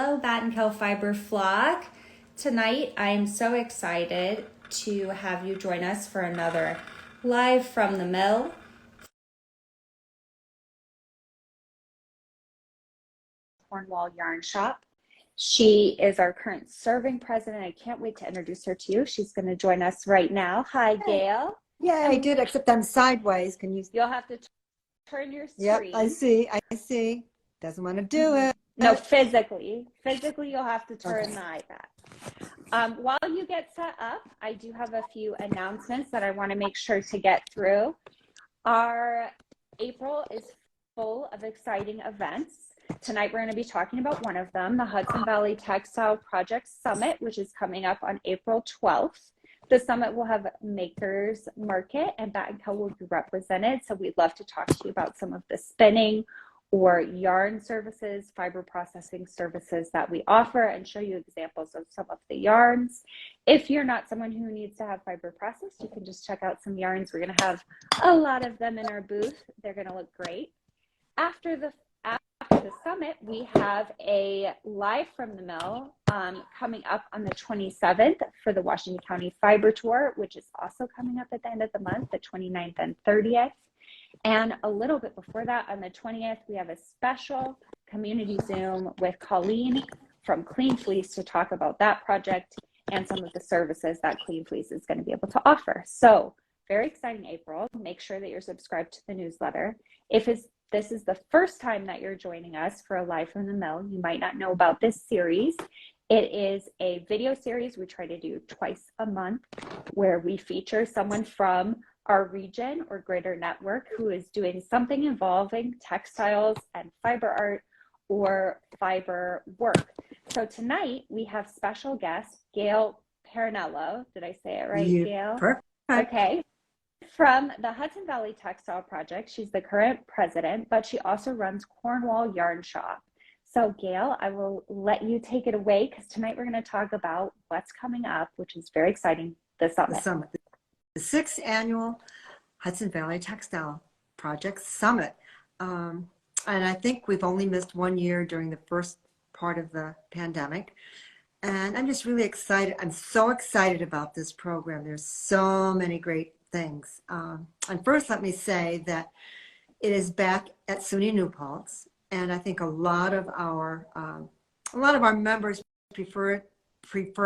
Hello, Battenkill Fiber flock. Tonight, I am so excited to have you join us for another Live from the Mill. Cornwall Yarn Shop. She is our current serving president. I can't wait to introduce her to you. She's going to join us right now. Hi, Gail. Yeah, I did, except I'm sideways. Can you? You'll have to turn your screen. Yep, I see. Doesn't want to do it. No, physically, you'll have to turn the iPad. While you get set up, I do have a few announcements that I want to make sure to get through. Our April is full of exciting events. Tonight, we're going to be talking about one of them, the Hudson Valley Textile Project Summit, which is coming up on April 12th. The summit will have Makers Market, and Battenkill will be represented. So we'd love to talk to you about some of the spinning or yarn services, fiber processing services that we offer, and show you examples of some of the yarns. If you're not someone who needs to have fiber processed, you can just check out some yarns. We're going to have a lot of them in our booth. They're going to look great. After the summit, we have a Live from the Mill coming up on the 27th for the Washington County Fiber Tour, which is also coming up at the end of the month, the 29th and 30th. And a little bit before that, on the 20th, we have a special community Zoom with Colleen from Clean Fleece to talk about that project and some of the services that Clean Fleece is going to be able to offer. So very exciting April. Make sure that you're subscribed to the newsletter. If this is the first time that you're joining us for a Live from the Mill, you might not know about this series. It is a video series we try to do twice a month where we feature someone from our region or greater network who is doing something involving textiles and fiber art or fiber work. So tonight we have special guest Gail Parrinello. Did I say it right, Gail? Perfect. Okay. From the Hudson Valley Textile Project. She's the current president, but she also runs Cornwall Yarn Shop. So Gail, I will let you take it away because tonight we're going to talk about what's coming up, which is very exciting, the summit. The 6th annual Hudson Valley Textile Project Summit. And I think we've only missed 1 year during the first part of the pandemic. And I'm just really excited. I'm so excited about this program. There's so many great things. And first, let me say that it is back at SUNY New Paltz, and I think a lot of our members prefer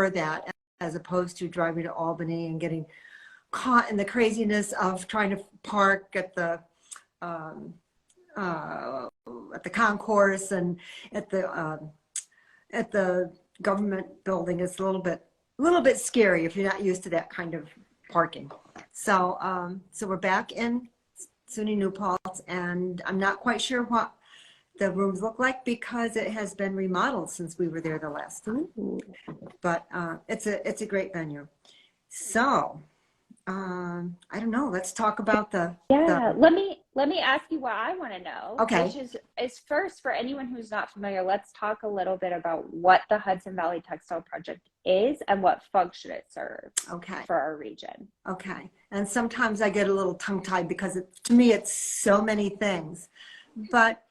that as opposed to driving to Albany and getting caught in the craziness of trying to park at the concourse and at the government building. It's a little bit scary if you're not used to that kind of parking. So we're back in SUNY New Paltz, and I'm not quite sure what the rooms look like because it has been remodeled since we were there the last time. But it's a great venue. So I don't know. Let's talk about the. Let me ask you what I want to know. Okay. Which is first, for anyone who's not familiar, let's talk a little bit about what the Hudson Valley Textile Project is and what function it serves. Okay. For our region. Okay. And sometimes I get a little tongue-tied because to me it's so many things, but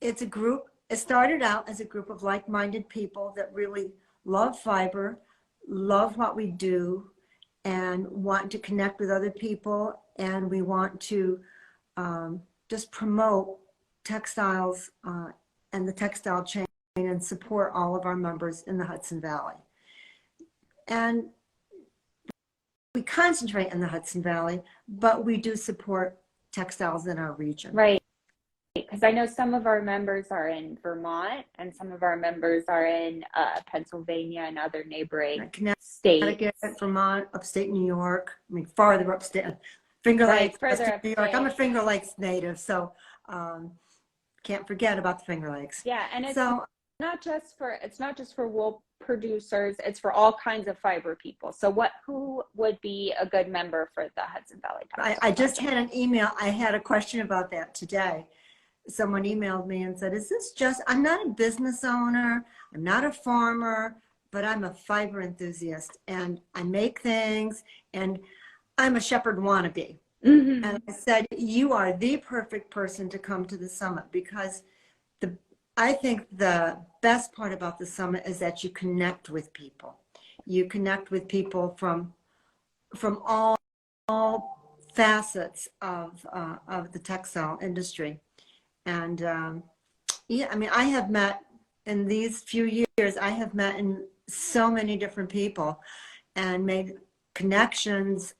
it's a group. It started out as a group of like-minded people that really love fiber, love what we do, and want to connect with other people, and we want to just promote textiles and the textile chain and support all of our members in the Hudson Valley. And we concentrate in the Hudson Valley, but we do support textiles in our region. Right. Because I know some of our members are in Vermont and some of our members are in Pennsylvania and other neighboring states. Connecticut, Vermont, upstate New York. I mean, farther upstate. Finger Lakes, upstate New York. I'm a Finger Lakes native, so can't forget about the Finger Lakes. Yeah, and it's not just for wool producers. It's for all kinds of fiber people. So who would be a good member for the Hudson Valley Textile I just had an email. I had a question about that today. Someone emailed me and said, is this just, I'm not a business owner, I'm not a farmer, but I'm a fiber enthusiast and I make things and I'm a shepherd wannabe. And I said, you are the perfect person to come to the summit because I think the best part about the summit is that you connect with people. You connect with people from all facets of the textile industry. And yeah, I mean, I have met in these few years, I have met in so many different people and made connections,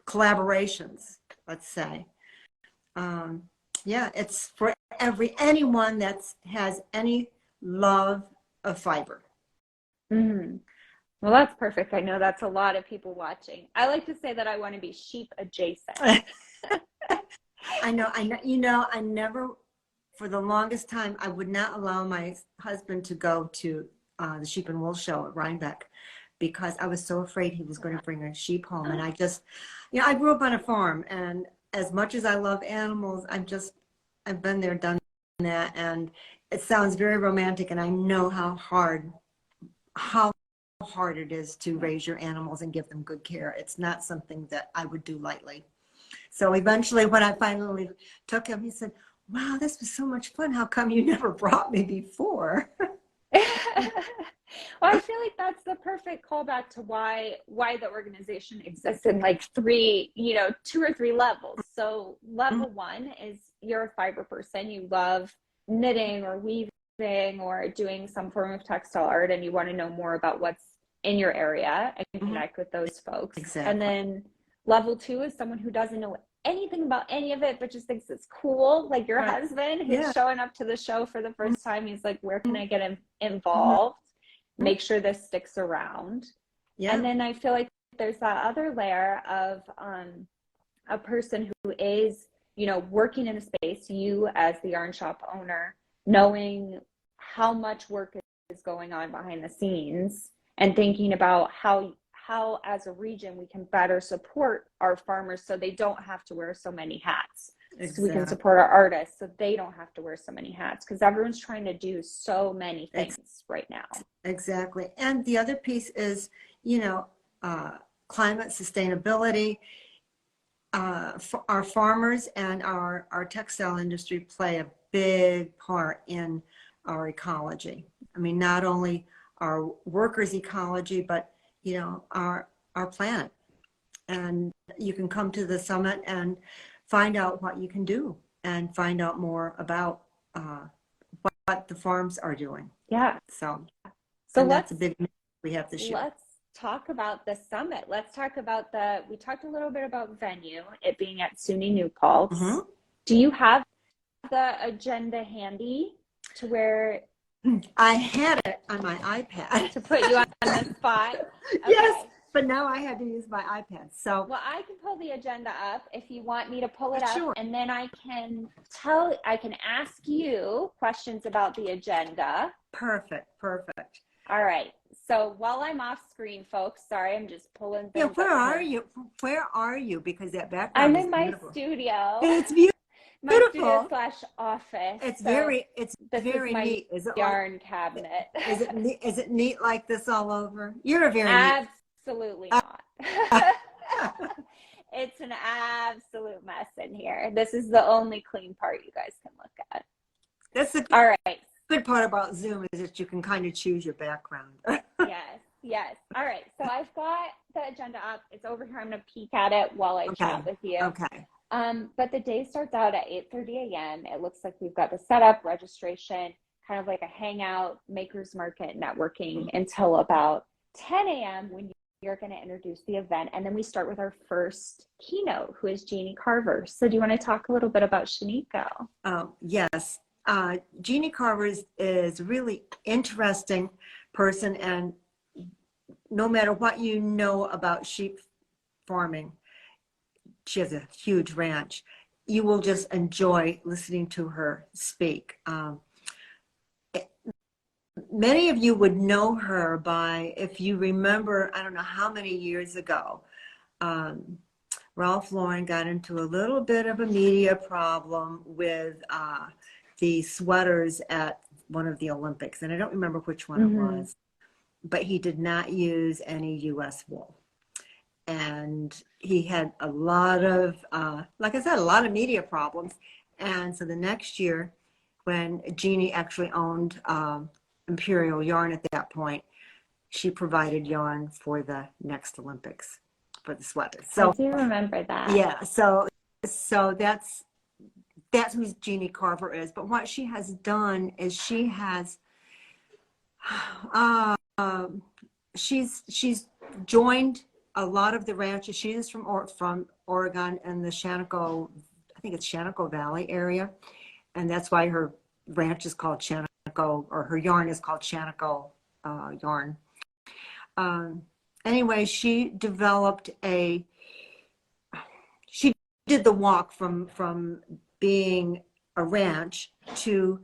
collaborations, let's say. Yeah, it's for anyone that has any love of fiber. Mm-hmm. Well, that's perfect. I know that's a lot of people watching. I like to say that I want to be sheep adjacent. I know, I never, for the longest time, I would not allow my husband to go to the Sheep and Wool Show at Rhinebeck because I was so afraid he was going to bring a sheep home. And I just, I grew up on a farm, and as much as I love animals, I've been there, done that, and it sounds very romantic, and I know how hard it is to raise your animals and give them good care. It's not something that I would do lightly. So eventually, when I finally took him, he said, "Wow, this was so much fun. How come you never brought me before?" Well, I feel like that's the perfect callback to why the organization exists in like three, 2 or 3 levels. So level 1 is you're a fiber person. You love knitting or weaving or doing some form of textile art, and you want to know more about what's in your area and connect with those folks. Exactly. And then level 2 is someone who doesn't know anything about any of it, but just thinks it's cool, like your husband who's showing up to the show for the first time. He's like, where can I get involved? Make sure this sticks around. And then I feel like there's that other layer of a person who is, working in a space, you as the yarn shop owner, knowing how much work is going on behind the scenes and thinking about how as a region we can better support our farmers so they don't have to wear so many hats. Exactly. So we can support our artists so they don't have to wear so many hats, because everyone's trying to do so many things right now. Exactly. And the other piece is, climate sustainability. Our farmers and our textile industry play a big part in our ecology. I mean, not only our workers' ecology, but our planet. And you can come to the summit and find out what you can do and find out more about what the farms are doing. Yeah. So that's a big we have this year. Let's talk about the summit. Let's talk about we talked a little bit about venue, it being at SUNY New Paltz. Mm-hmm. Do you have the agenda handy to where I had it on my iPad to put you on the spot? Okay. Yes, but now I had to use my iPad. So well, I can pull the agenda up if you want me to pull it up, sure. And then I can ask you questions about the agenda. Perfect. All right. So while I'm off screen, folks, sorry, I'm just pulling things up. Where are you? Because that background I'm is in my beautiful. studio. It's beautiful. My studio / office. It's very neat. Is it yarn cabinet? Is it neat like this all over? You're a very absolutely not. It's an absolute mess in here. This is the only clean part you guys can look at. That's all right. Good part about Zoom is that you can kind of choose your background. Yes. All right. So I've got the agenda up. It's over here. I'm going to peek at it while I chat with you. Okay. But the day starts out at 8:30 a.m. It looks like we've got the setup, registration, kind of like a hangout, makers market, networking until about 10 a.m. when you're going to introduce the event. And then we start with our first keynote, who is Jeannie Carver. So do you want to talk a little bit about Shaniko? Yes. Jeannie Carver is a really interesting person, and no matter what you know about sheep farming, she has a huge ranch. You will just enjoy listening to her speak. Many of you would know her by, if you remember, I don't know how many years ago, Ralph Lauren got into a little bit of a media problem with the sweaters at one of the Olympics, and I don't remember which one it was, but he did not use any U.S. wool. And he had a lot of, like I said, a lot of media problems. And so the next year, when Jeannie actually owned Imperial Yarn at that point, she provided yarn for the next Olympics for the sweaters. So I do remember that. yeah, so that's who Jeannie Carver is. But what she has done is she has she's joined a lot of the ranches. She is from Oregon and the Shenango, I think it's Shenango Valley area, and that's why her ranch is called Shenango, or her yarn is called Shenango yarn. Anyway, she did the walk from being a ranch to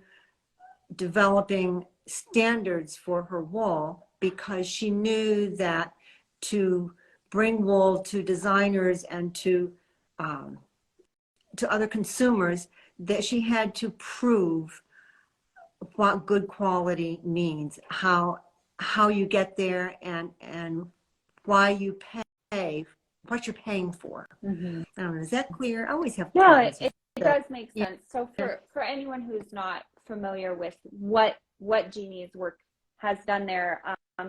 developing standards for her wool, because she knew that to bring wool to designers and to other consumers, that she had to prove what good quality means, how you get there, and why you pay, what you're paying for. Mm-hmm. I don't know, is that clear? I always have No, problems it does make sense. So for anyone who's not familiar with what Jeannie's work has done there,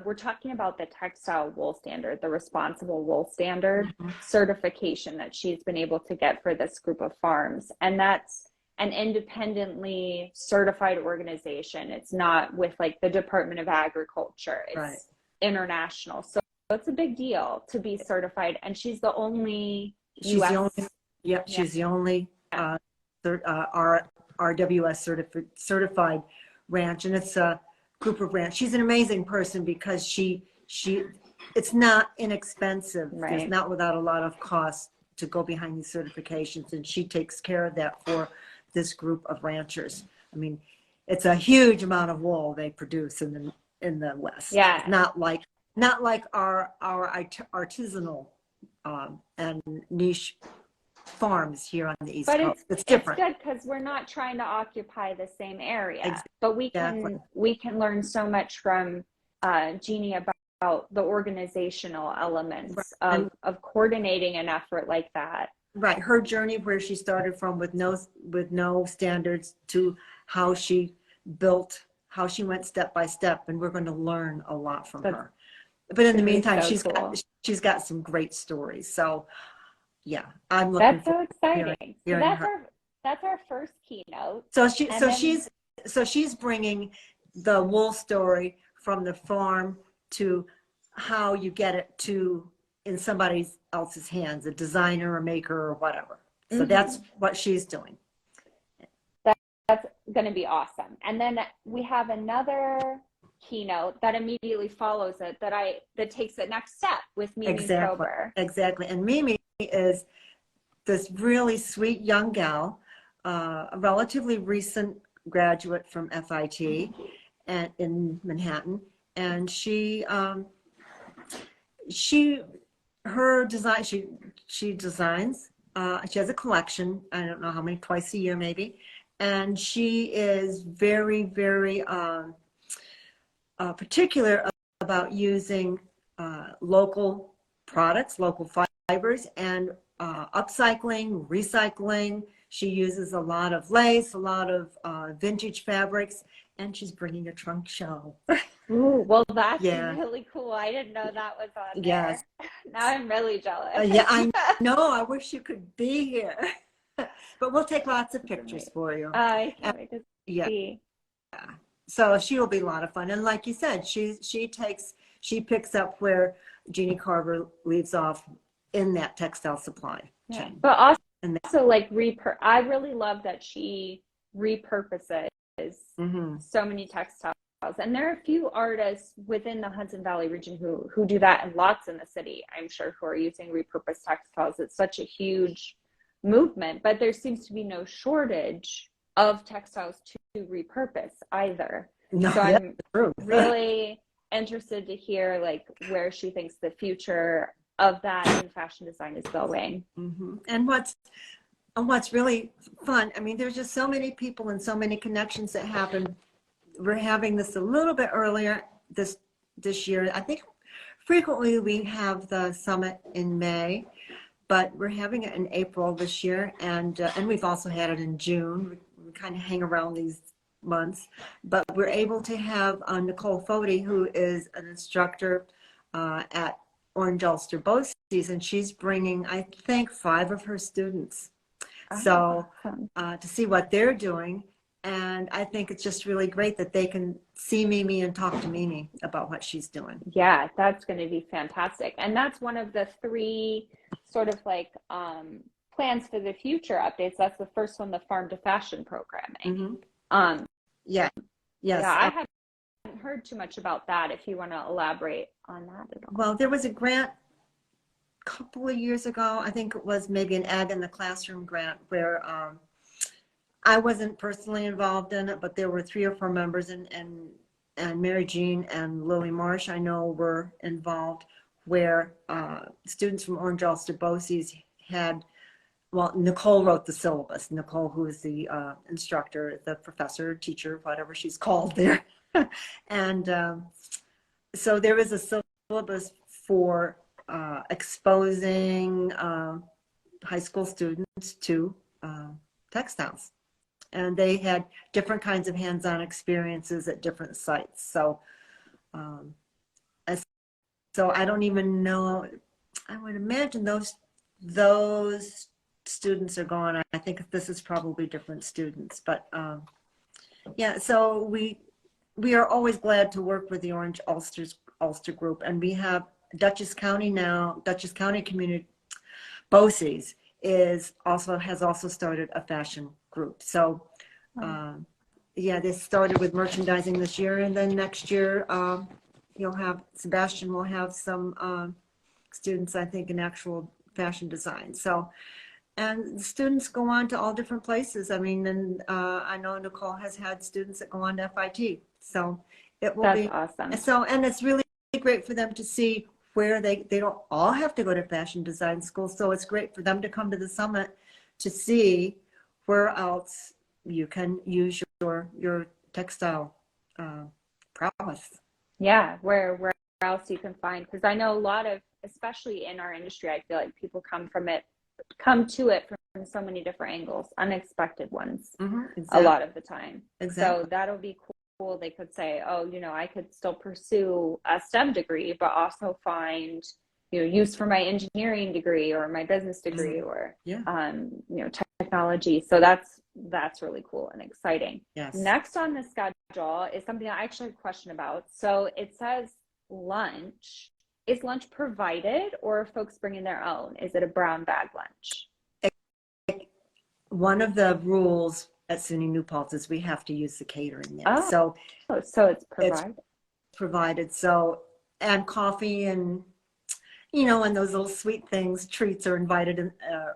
we're talking about the textile wool standard, the responsible wool standard certification that she's been able to get for this group of farms. And that's an independently certified organization. It's not with like the Department of Agriculture. It's international. So it's a big deal to be certified. And she's the only she's the only RWS certified ranch, and it's a group of ranch. She's an amazing person because it's not inexpensive. Right. It's not without a lot of cost to go behind these certifications, and she takes care of that for this group of ranchers. I mean, it's a huge amount of wool they produce in the West. Yeah. Not like our artisanal and niche farms here on the East Coast. It's different. It's good because we're not trying to occupy the same area, but we can learn so much from Jeannie about the organizational elements of coordinating an effort like that. Right, her journey, where she started from with no standards, to how she built, how she went step by step, and we're going to learn a lot from her. But in the meantime, she's got some great stories. So yeah, I'm looking. That's so exciting. So that's our first keynote. So she's bringing the wool story from the farm to how you get it to in somebody else's hands, a designer, a maker, or whatever. So that's what she's doing. That's going to be awesome. And then we have another keynote that immediately follows it that takes the next step with Mimi Prober. Exactly. And Mimi is this really sweet young gal, a relatively recent graduate from FIT and in Manhattan, and she designs. She has a collection. I don't know how many, twice a year maybe, and she is very, very particular about using local products, local fibers, and upcycling, recycling. She uses a lot of lace, a lot of vintage fabrics, and she's bringing a trunk show. Ooh, well, that's really cool. I didn't know that was on there. Yes. Now I'm really jealous. Yeah, I know. I wish you could be here. But we'll take lots of pictures for you. I can't wait to see. Yeah. So she will be a lot of fun. And like you said, she picks up where Jeannie Carver leaves off in that textile supply chain. But also like I really love that she repurposes so many textiles. And there are a few artists within the Hudson Valley region who do that, and lots in the city, I'm sure, who are using repurposed textiles. It's such a huge movement, but there seems to be no shortage of textiles to repurpose either. No, so I'm really interested to hear like where she thinks the future of that in fashion design is going. And what's really fun, I mean, there's just so many people and so many connections that happen. We're having this a little bit earlier this year. I think frequently we have the summit in May, but we're having it in April this year, and we've also had it in June. We kind of hang around months, but we're able to have Nicole Fody, who is an instructor at Orange Ulster BOCES, and she's bringing, I think, 5 of her students. So Awesome. to see what they're doing. And I think it's just really great that they can see Mimi and talk to Mimi about what she's doing. Yeah, that's going to be fantastic. And that's one of the 3 sort of like plans for the future updates. That's the first one, the farm to fashion programming. Mm-hmm. Yeah. Yes. Yeah, I haven't heard too much about that. If you want to elaborate on that at all. Well, there was a grant a couple of years ago. I think it was maybe an Ag in the Classroom grant where I wasn't personally involved in it, but there were 3 or 4 members, and Mary Jean and Lily Marsh, I know, were involved, where students from Orange Ulster BOCES had, well, Nicole wrote the syllabus. Nicole, who is the instructor, the professor, teacher, whatever she's called there. And so there is a syllabus for exposing high school students to textiles. And they had different kinds of hands-on experiences at different sites. So, so I don't even know. I would imagine those students are gone. I think this is probably different students, but yeah. So we are always glad to work with the Orange Ulster group, and we have Dutchess County now. Dutchess County Community BOCES has also started a fashion group. So yeah, they started with merchandising this year, and then next year you'll have, Sebastian will have some students, I think, in actual fashion design. So, and the students go on to all different places. I mean, and I know Nicole has had students that go on to FIT. So it will be awesome. So, and it's really great for them to see where they don't all have to go to fashion design school. So it's great for them to come to the summit to see where else you can use your textile prowess. Yeah, where else you can find, because I know a lot of, especially in our industry, I feel like people come to it from so many different angles, unexpected ones. Exactly. A lot of the time. Exactly. So that'll be cool. They could say, oh, I could still pursue a STEM degree, but also find, use for my engineering degree or my business degree or, technology. So that's really cool and exciting. Yes. Next on the schedule is something I actually have a question about. So it says lunch. Is lunch provided, or are folks bringing their own? Is it a brown bag lunch? One of the rules at SUNY New Paltz is we have to use the catering there. So it's provided. It's provided. So, and coffee and, and those little sweet things, treats are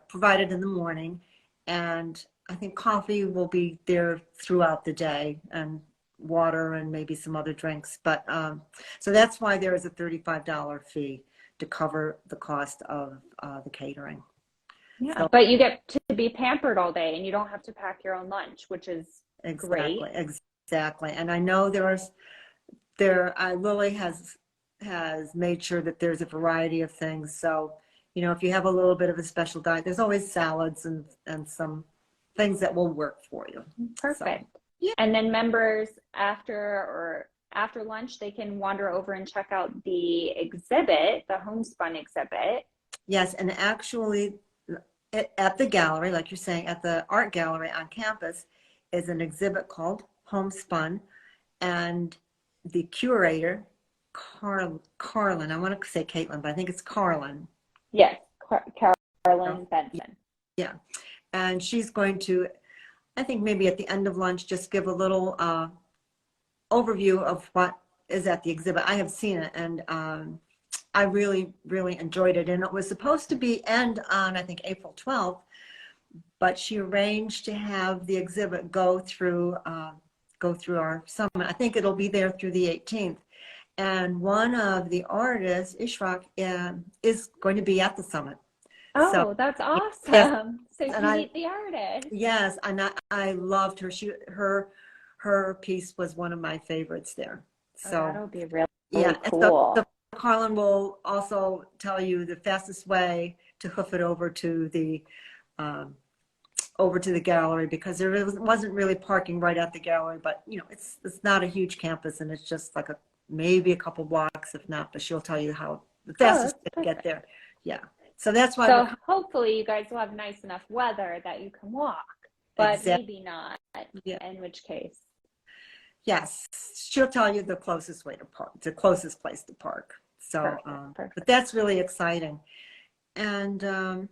provided in the morning. And I think coffee will be there throughout the day, and water and maybe some other drinks. But so that's why there is a $35 fee to cover the cost of the catering. Yeah, so, but you get to be pampered all day, and you don't have to pack your own lunch, which is great. Exactly. And I know Lily has made sure that there's a variety of things. So, if you have a little bit of a special diet, there's always salads and some things that will work for you. Perfect. So, yeah. And then members after lunch, they can wander over and check out the exhibit, the homespun exhibit. Yes, and actually at the gallery, like you're saying, at the art gallery on campus is an exhibit called Homespun, and the curator, Carlin, I want to say Caitlin, but I think it's Carlin. Yes, Carolyn Benson. Yeah, and she's going to, I think maybe at the end of lunch, just give a little overview of what is at the exhibit. I have seen it, and I really, really enjoyed it. And it was supposed to end on, I think, April 12th, but she arranged to have the exhibit go through our summit. I think it'll be there through the 18th. And one of the artists, Ishraq, is going to be at the summit. Oh, so, that's awesome. Yes. So you meet the artist. Yes, and I loved her. Her piece was one of my favorites there. So that'll be really cool. So Carlin will also tell you the fastest way to hoof it over to the over to the gallery because there wasn't really parking right at the gallery, but you know, it's not a huge campus and it's just like maybe a couple blocks, if not, but she'll tell you how the fastest way to get there. Yeah. So that's why. So hopefully you guys will have nice enough weather that you can walk, but maybe not, in which case. Yes, she'll tell you the closest way to park, the closest place to park. So, Perfect. but that's really exciting. And I'm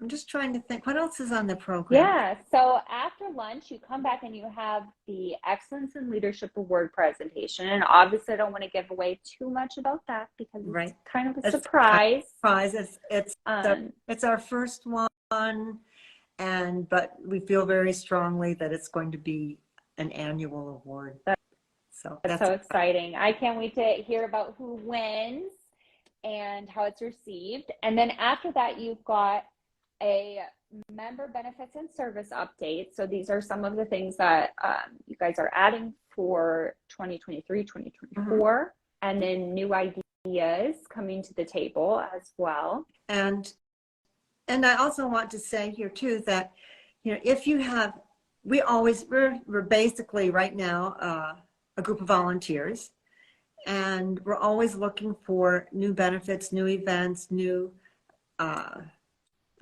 just trying to think, what else is on the program? Yeah, so after lunch, you come back and you have the Excellence in Leadership Award presentation. And obviously, I don't want to give away too much about that because it's kind of a surprise. It's our first one, but we feel very strongly that it's going to be an annual award. So that's so exciting. I can't wait to hear about who wins and how it's received. And then after that, you've got a member benefits and service update. So these are some of the things that you guys are adding for 2023, 2024, and then new ideas coming to the table as well. And I also want to say here too that, you know, if you have, we're basically right now a group of volunteers, and we're always looking for new benefits, new events, new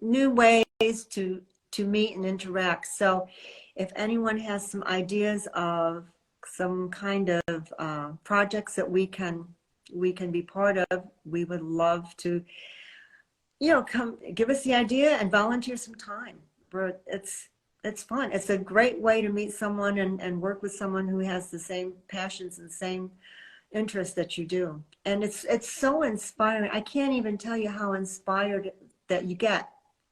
ways to meet and interact. So if anyone has some ideas of some kind of projects that we can be part of, we would love to, you know, come give us the idea and volunteer some time. It's fun. It's a great way to meet someone and work with someone who has the same passions and same interests that you do. And it's so inspiring. I can't even tell you how inspired that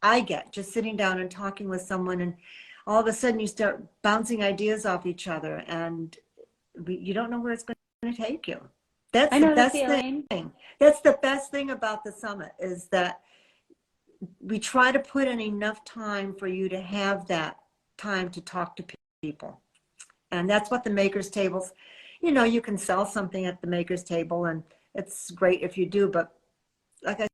I get just sitting down and talking with someone, and all of a sudden you start bouncing ideas off each other, and you don't know where it's going to take you. That's the best thing. That's the best thing about the summit, is that we try to put in enough time for you to have that time to talk to people. And that's what the makers tables, you know, you can sell something at the makers table, and it's great if you do, but like I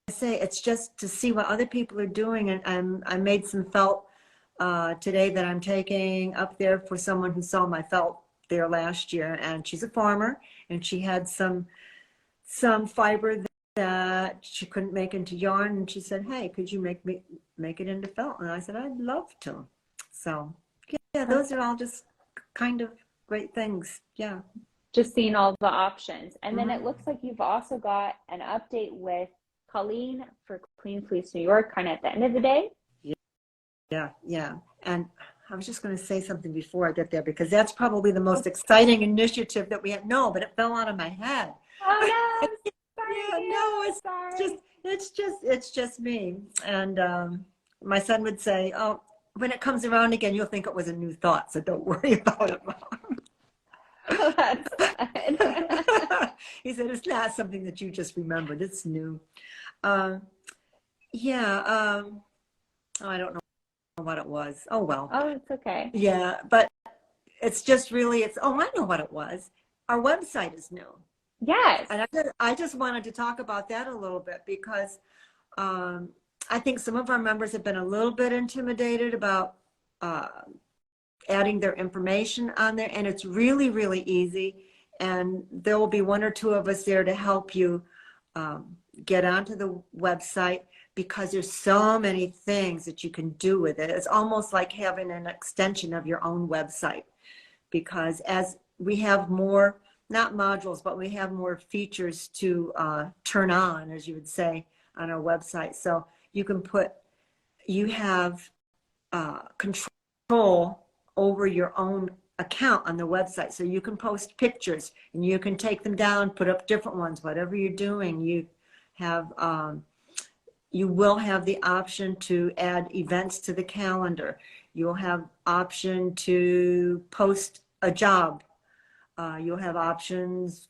say, it's just to see what other people are doing. And I made some felt today that I'm taking up there for someone who saw my felt there last year, and she's a farmer, and she had some fiber that she couldn't make into yarn, and she said, hey, could you make it into felt? And I said, I'd love to. So yeah, those are all just kind of great things. Yeah, just seeing all the options. And then it looks like you've also got an update with Colleen for Clean Fleece New York, kind of at the end of the day. Yeah. And I was just going to say something before I get there, because that's probably the most exciting initiative that we have. No, but it fell out of my head. Oh no! It's just me. And my son would say, oh, when it comes around again, you'll think it was a new thought, so don't worry about it, Mom. Oh, that's good. He said, it's not something that you just remembered, it's new. I don't know what it was. Oh, well. Oh, it's okay. Yeah, but it's just really, I know what it was. Our website is new. Yes. And I just wanted to talk about that a little bit, because I think some of our members have been a little bit intimidated about adding their information on there, and it's really, really easy. And there will be one or two of us there to help you get onto the website, because there's so many things that you can do with it. It's almost like having an extension of your own website, because as we have more, not modules, but we have more features to turn on, as you would say, on our website. So you have control over your own account on the website. So you can post pictures and you can take them down, put up different ones, whatever you're doing. You will have the option to add events to the calendar. You'll have option to post a job. You'll have options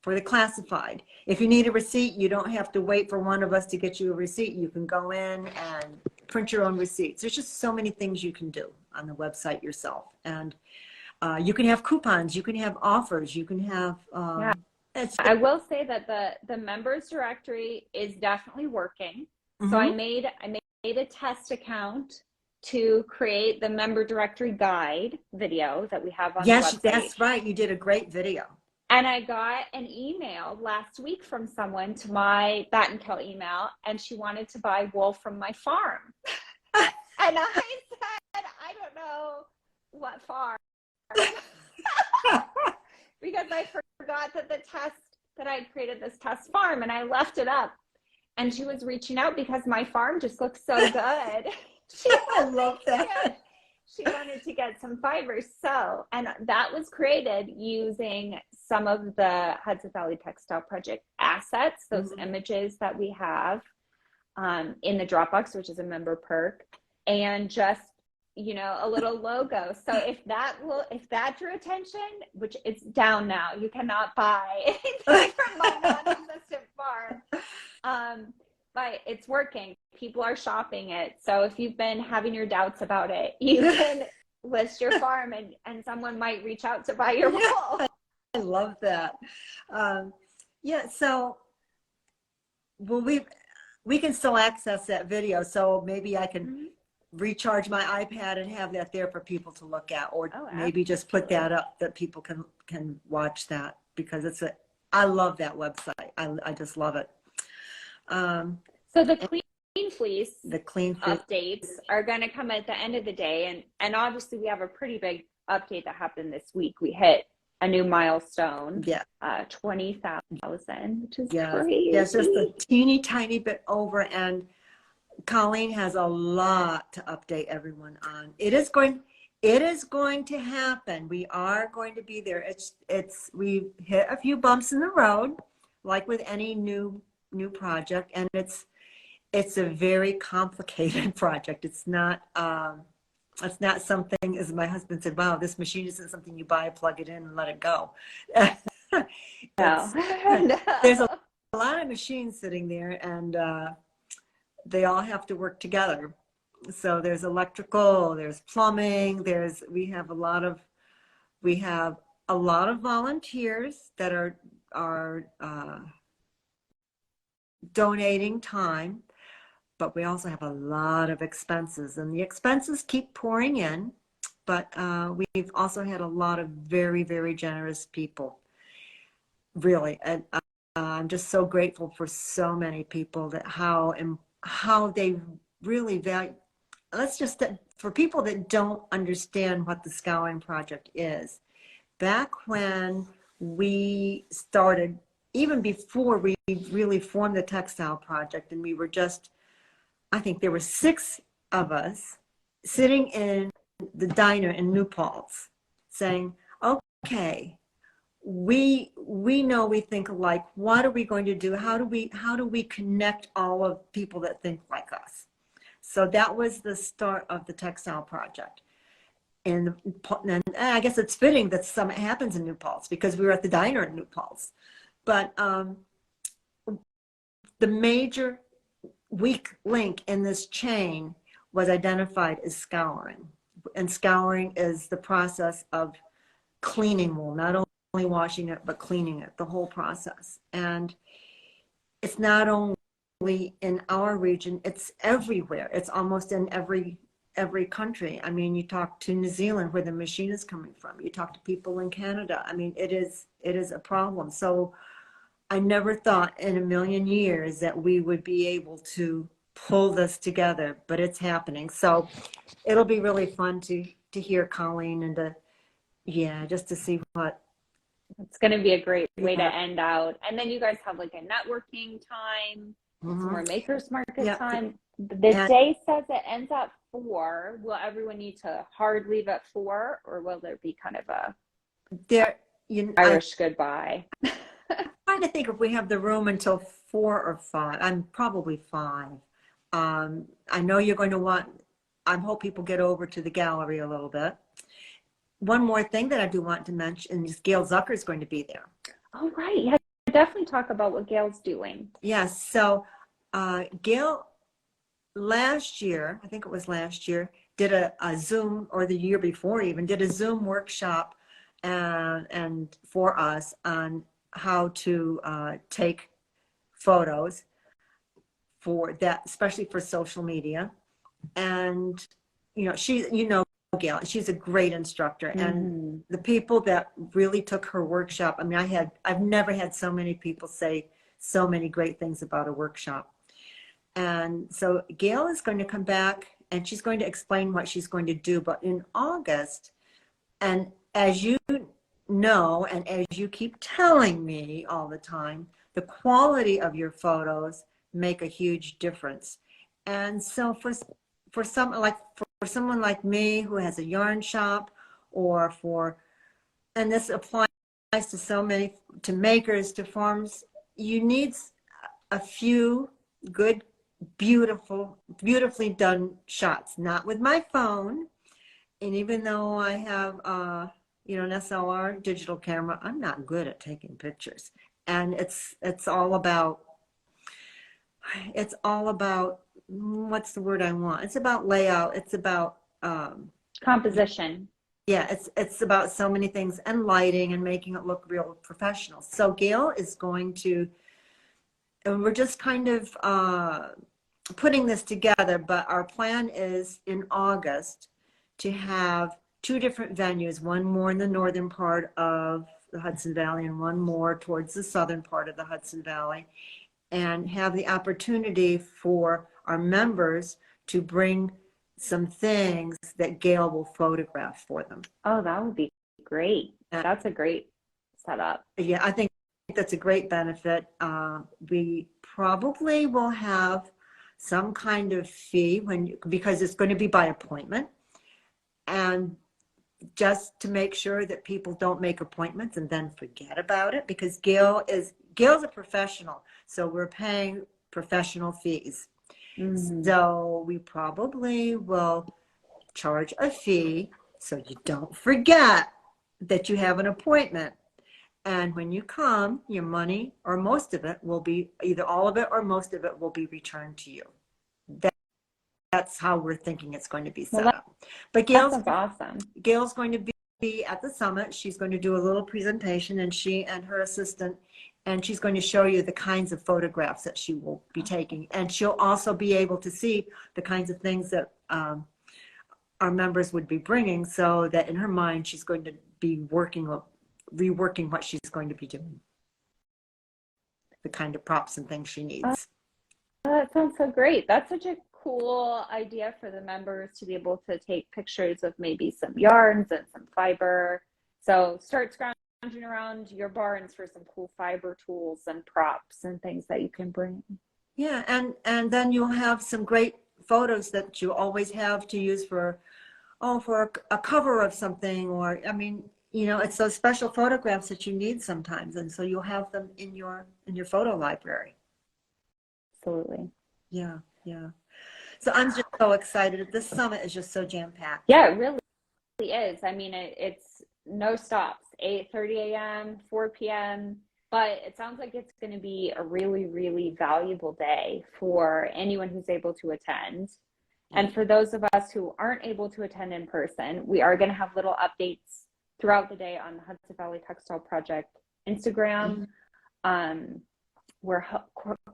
for the classified. If you need a receipt, you don't have to wait for one of us to get you a receipt. You can go in and print your own receipts. There's just so many things you can do on the website yourself. And you can have coupons, you can have offers, you can have... I will say that the members directory is definitely working. So I made a test account to create the member directory guide video that we have on the Yes, website. that's right. You did a great video. And I got an email last week from someone to my Battenkill email, and she wanted to buy wool from my farm. And I said, I don't know what farm. Because I forgot that that I had created this test farm, and I left it up. And she was reaching out because my farm just looks so good. I love that. She wanted to get some fibers. So, and that was created using some of the Hudson Valley Textile Project assets, those images that we have in the Dropbox, which is a member perk, and just, you know, a little logo. So if that drew attention, which it's down now, you cannot buy anything from my non-existent farm. But it's working. People are shopping it. So if you've been having your doubts about it, you can list your farm and someone might reach out to buy your wool. I love that. Yeah, so well, we can still access that video. So maybe I can recharge my iPad and have that there for people to look at, or maybe just put that up that people can watch that, because I love that website. I just love it. So the Clean Fleece updates are going to come at the end of the day, and obviously we have a pretty big update that happened this week. We hit a new milestone, 20,000, which is crazy. Yes, just a teeny tiny bit over, and Colleen has a lot to update everyone on. It is going to happen. We are going to be there. We've hit a few bumps in the road, like with any new project, and it's a very complicated project. It's not something, as my husband said, wow, this machine isn't something you buy, plug it in, and let it go. No. There's a lot of machines sitting there, and they all have to work together. So there's electrical, there's plumbing, we have a lot of volunteers that are donating time, but we also have a lot of expenses, and the expenses keep pouring in. But we've also had a lot of very, very generous people, really, and I'm just so grateful for so many people that how they really value. For people that don't understand what the Scouring Project is, back when we started, even before we really formed the Textile Project, and we were just, I think there were 6 of us sitting in the diner in New Paltz saying, okay, we know we think alike. What are we going to do? How do we connect all of people that think like us? So that was the start of the Textile Project. And I guess it's fitting that something happens in New Paltz, because we were at the diner in New Paltz. But the major weak link in this chain was identified as scouring. And scouring is the process of cleaning wool, not only washing it, but cleaning it, the whole process. And it's not only in our region, it's everywhere. It's almost in every country. I mean, you talk to New Zealand, where the machine is coming from. You talk to people in Canada. I mean, it is a problem. So I never thought in a million years that we would be able to pull this together, but it's happening. So it'll be really fun to hear Colleen and just to see what. It's going to be a great way to end out. And then you guys have like a networking time, some more makers market time. The day says it ends at 4. Will everyone need to hard leave at 4, or will there be kind of a Irish goodbye? I'm trying to think if we have the room until 4 or 5. I'm probably 5. I know you're going to I hope people get over to the gallery a little bit. One more thing that I do want to mention is Gail Zucker is going to be there. Oh, right. Yeah, definitely talk about what Gail's doing. Yes. So Gail last year, I think it was last year, did a Zoom, or the year before even, did a Zoom workshop and for us on how to take photos for that, especially for social media. And Gail, she's a great instructor, and Mm-hmm. the people that really took her workshop, I mean, I've never had so many people say so many great things about a workshop. And so Gail is going to come back and she's going to explain what she's going to do. But in August, and as you know, and as you keep telling me all the time, the quality of your photos make a huge difference. And so for someone like me who has a yarn shop, and this applies to so many, to makers, to farms, you need a few good, beautifully done shots, not with my phone. And even though I have, an SLR digital camera, I'm not good at taking pictures. And it's all about what's the word I want? It's about layout. It's about Composition. yeah, it's about so many things, and lighting, and making it look real professional. So Gail is going to, and we're just kind of putting this together, but our plan is in August to have 2 different venues, one more in the northern part of the Hudson Valley and one more towards the southern part of the Hudson Valley, and have the opportunity for our members to bring some things that Gail will photograph for them. Oh, that would be great. That's a great setup. Yeah, I think that's a great benefit. We probably will have some kind of fee because it's going to be by appointment, and just to make sure that people don't make appointments and then forget about it, because Gail's a professional, so we're paying professional fees. Mm-hmm. So we probably will charge a fee so you don't forget that you have an appointment. And when you come, your money, or most of it, will be, either all of it or most of it, will be returned to you. That's how we're thinking it's going to be set up. But That sounds awesome. Gail's going to be at the summit. She's going to do a little presentation, and she and her assistant, and she's going to show you the kinds of photographs that she will be taking. And she'll also be able to see the kinds of things that our members would be bringing, so that in her mind, she's going to be reworking what she's going to be doing, the kind of props and things she needs. That sounds so great. That's such a cool idea for the members to be able to take pictures of maybe some yarns and some fiber. So start scrounging around your barns for some cool fiber tools and props and things that you can bring. Yeah, and then you'll have some great photos that you always have to use for a cover of something, or I mean, it's those special photographs that you need sometimes, and so you'll have them in your photo library. Absolutely. Yeah. So I'm just so excited. This summit is just so jam-packed. Yeah, it really is. I mean, it's no stops, 8:30 a.m., 4 p.m., but it sounds like it's going to be a really, really valuable day for anyone who's able to attend. And for those of us who aren't able to attend in person, we are going to have little updates throughout the day on the Hudson Valley Textile Project Instagram. Where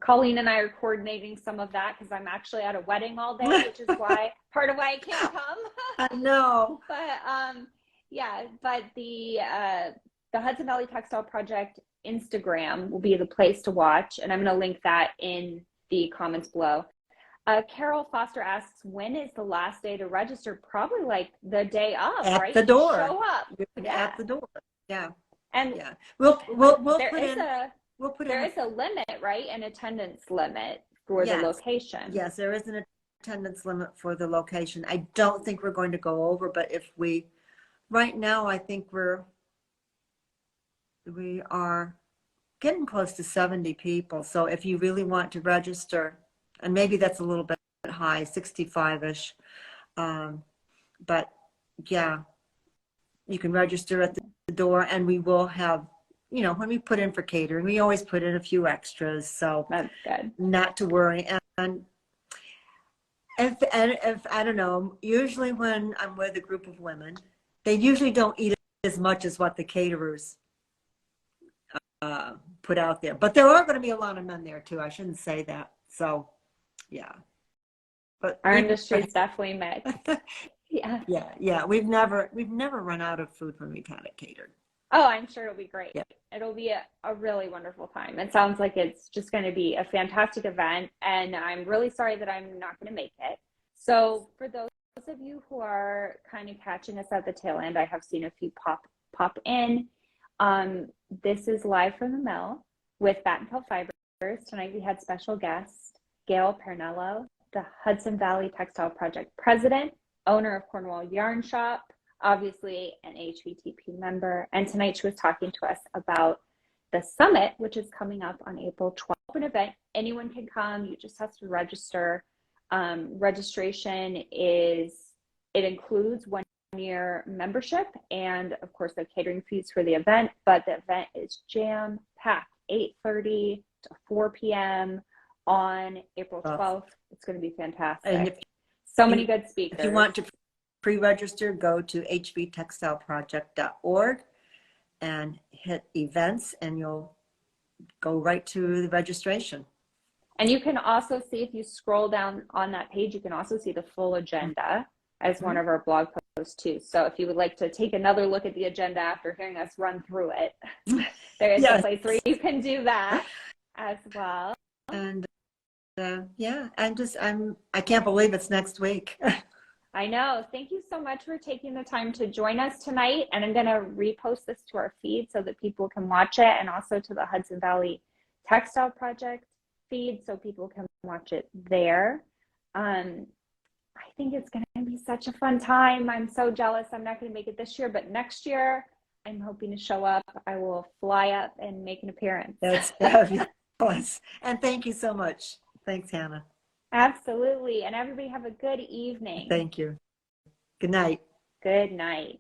Colleen and I are coordinating some of that, because I'm actually at a wedding all day, which is part of why I can't come. I know. But the Hudson Valley Textile Project Instagram will be the place to watch, and I'm going to link that in the comments below. Carol Foster asks, when is the last day to register? Probably like the day of, at right? the door. Show up. At the door. Yeah. And yeah, we'll put there is a limit, right? An attendance limit for the location. Yes, there is an attendance limit for the location. I don't think we're going to go over, but right now, I think we are getting close to 70 people. So if you really want to register, and maybe that's a little bit high, 65-ish, but yeah, you can register at the door, and we will have, when we put in for catering, we always put in a few extras, so that's good. Not to worry. And if I don't know, usually when I'm with a group of women, they usually don't eat as much as what the caterers put out there. But there are going to be a lot of men there too. I shouldn't say that. So, yeah. but Our industry is definitely mixed. Yeah. yeah. We've never run out of food when we've had it catered. Oh, I'm sure it'll be great. Yeah. It'll be a really wonderful time. It sounds like it's just going to be a fantastic event, and I'm really sorry that I'm not going to make it. So for those of you who are kind of catching us at the tail end, I have seen a few pop in. This is live from the mill with Battenkill Fibers. Tonight we had special guest Gail Parrinello, the Hudson Valley Textile Project President, owner of Cornwall Yarn Shop, obviously an HVTP member. And tonight she was talking to us about the summit, which is coming up on April 12th, an event. Anyone can come. You just have to register. Registration includes 1 year membership and of course the catering fees for the event, but the event is jam packed, 8:30 to 4 p.m. on April 12th. It's going to be fantastic. And so many good speakers. If you want to pre-register, go to hvtextileproject.org and hit events, and you'll go right to the registration. And you can also see, if you scroll down on that page, you can also see the full agenda as one of our blog posts too. So if you would like to take another look at the agenda after hearing us run through it, there is a place where you can do that as well. And I can't believe it's next week. I know. Thank you so much for taking the time to join us tonight. And I'm going to repost this to our feed so that people can watch it, and also to the Hudson Valley Textile Project feed so people can watch it there. I think it's going to be such a fun time. I'm so jealous I'm not going to make it this year, but next year I'm hoping to show up. I will fly up and make an appearance. That's fabulous. And thank you so much. Thanks, Hannah. Absolutely. And everybody have a good evening. Thank you. Good night. Good night.